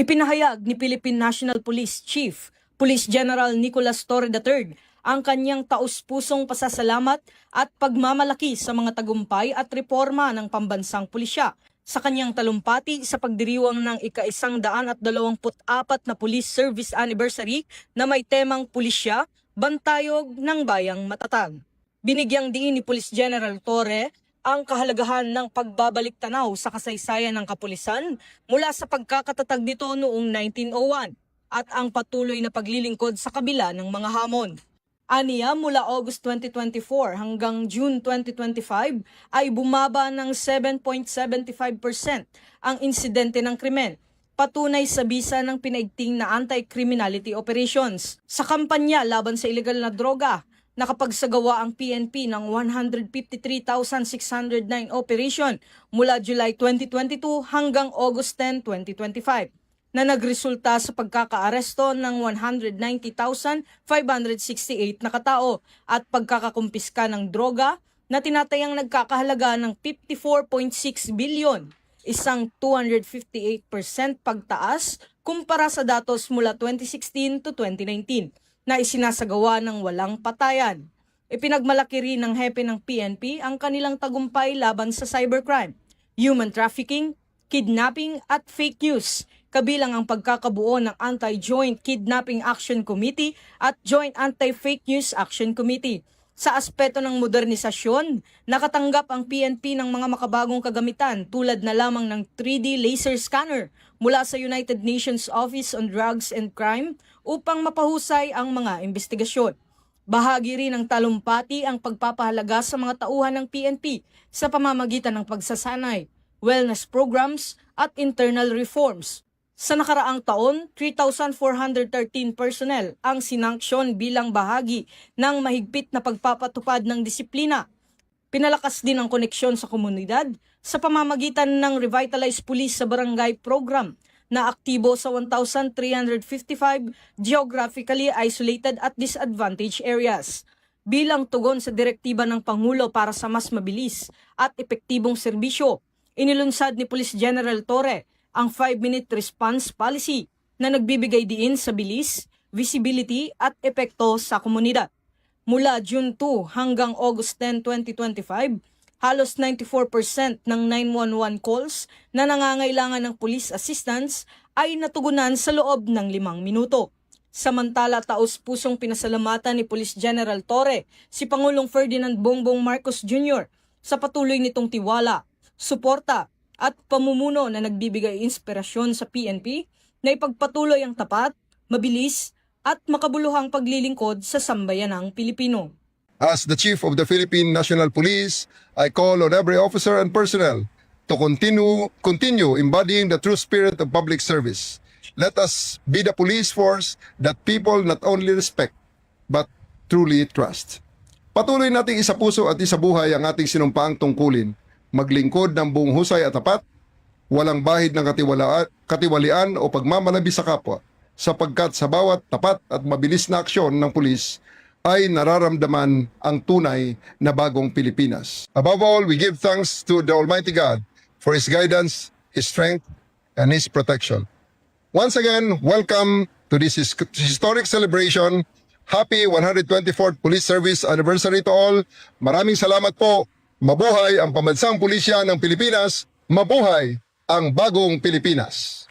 Ipinahayag ni Philippine National Police Chief, Police General Nicolas Torre III, ang kanyang taus-pusong pasasalamat at pagmamalaki sa mga tagumpay at reforma ng pambansang pulisya sa kanyang talumpati sa pagdiriwang ng ika-124 na Police Service Anniversary na may temang pulisya, bantayog ng bayang matatag. Binigyang diin ni Police General Torre ang kahalagahan ng pagbabalik tanaw sa kasaysayan ng kapulisan mula sa pagkakatatag nito noong 1901 at ang patuloy na paglilingkod sa kabila ng mga hamon. Aniya, mula August 2024 hanggang June 2025 ay bumaba ng 7.75% ang insidente ng krimen, patunay sa bisa ng pinaigting na anti-criminality operations. Sa kampanya laban sa illegal na droga, nakapagsagawa ang PNP ng 153,609 operation mula July 2022 hanggang August 10, 2025 na nagresulta sa pagkakaaresto ng 190,568 na katao at pagkakakumpiska ng droga na tinatayang nagkakahalaga ng 54.6 bilyon, isang 258% pagtaas kumpara sa datos mula 2016 to 2019. Na isinasagawa ng walang patayan. Ipinagmalaki rin ng hepe ng PNP ang kanilang tagumpay laban sa cybercrime, human trafficking, kidnapping at fake news, kabilang ang pagkakabuo ng Anti-Joint Kidnapping Action Committee at Joint Anti-Fake News Action Committee. Sa aspeto ng modernisasyon, nakatanggap ang PNP ng mga makabagong kagamitan tulad na lamang ng 3D laser scanner mula sa United Nations Office on Drugs and Crime upang mapahusay ang mga investigasyon. Bahagi rin ng talumpati ang pagpapahalaga sa mga tauhan ng PNP sa pamamagitan ng pagsasanay, wellness programs at internal reforms. Sa nakaraang taon, 3,413 personnel ang sinanksyon bilang bahagi ng mahigpit na pagpapatupad ng disiplina. Pinalakas din ang koneksyon sa komunidad sa pamamagitan ng Revitalized Police sa Barangay Program na aktibo sa 1,355 geographically isolated at disadvantaged areas. Bilang tugon sa direktiba ng Pangulo para sa mas mabilis at epektibong serbisyo, inilunsad ni Police General Torre ang 5-minute response policy na nagbibigay diin sa bilis, visibility at epekto sa komunidad. Mula June 2 hanggang August 10, 2025, halos 94% ng 911 calls na nangangailangan ng police assistance ay natugunan sa loob ng 5 minuto. Samantala, taus-pusong pinasalamatan ni Police General Torre si Pangulong Ferdinand Bongbong Marcos Jr. sa patuloy nitong tiwala, suporta at pamumuno na nagbibigay inspirasyon sa PNP na ipagpatuloy ang tapat, mabilis at makabuluhang paglilingkod sa sambayanang Pilipino. As the Chief of the Philippine National Police, I call on every officer and personnel to continue embodying the true spirit of public service. Let us be the police force that people not only respect, but truly trust. Patuloy nating isapuso at isabuhay ang ating sinumpaang tungkulin, maglingkod ng buong husay at tapat, walang bahid ng katiwalian o pagmamalabi sa kapwa, sapagkat sa bawat tapat at mabilis na aksyon ng pulis ay nararamdaman ang tunay na bagong Pilipinas. Above all, we give thanks to the Almighty God for His guidance, His strength, and His protection. Once again, welcome to this historic celebration. Happy 124th Police Service Anniversary to all. Maraming salamat po. Mabuhay ang pambansang pulisya ng Pilipinas. Mabuhay ang bagong Pilipinas.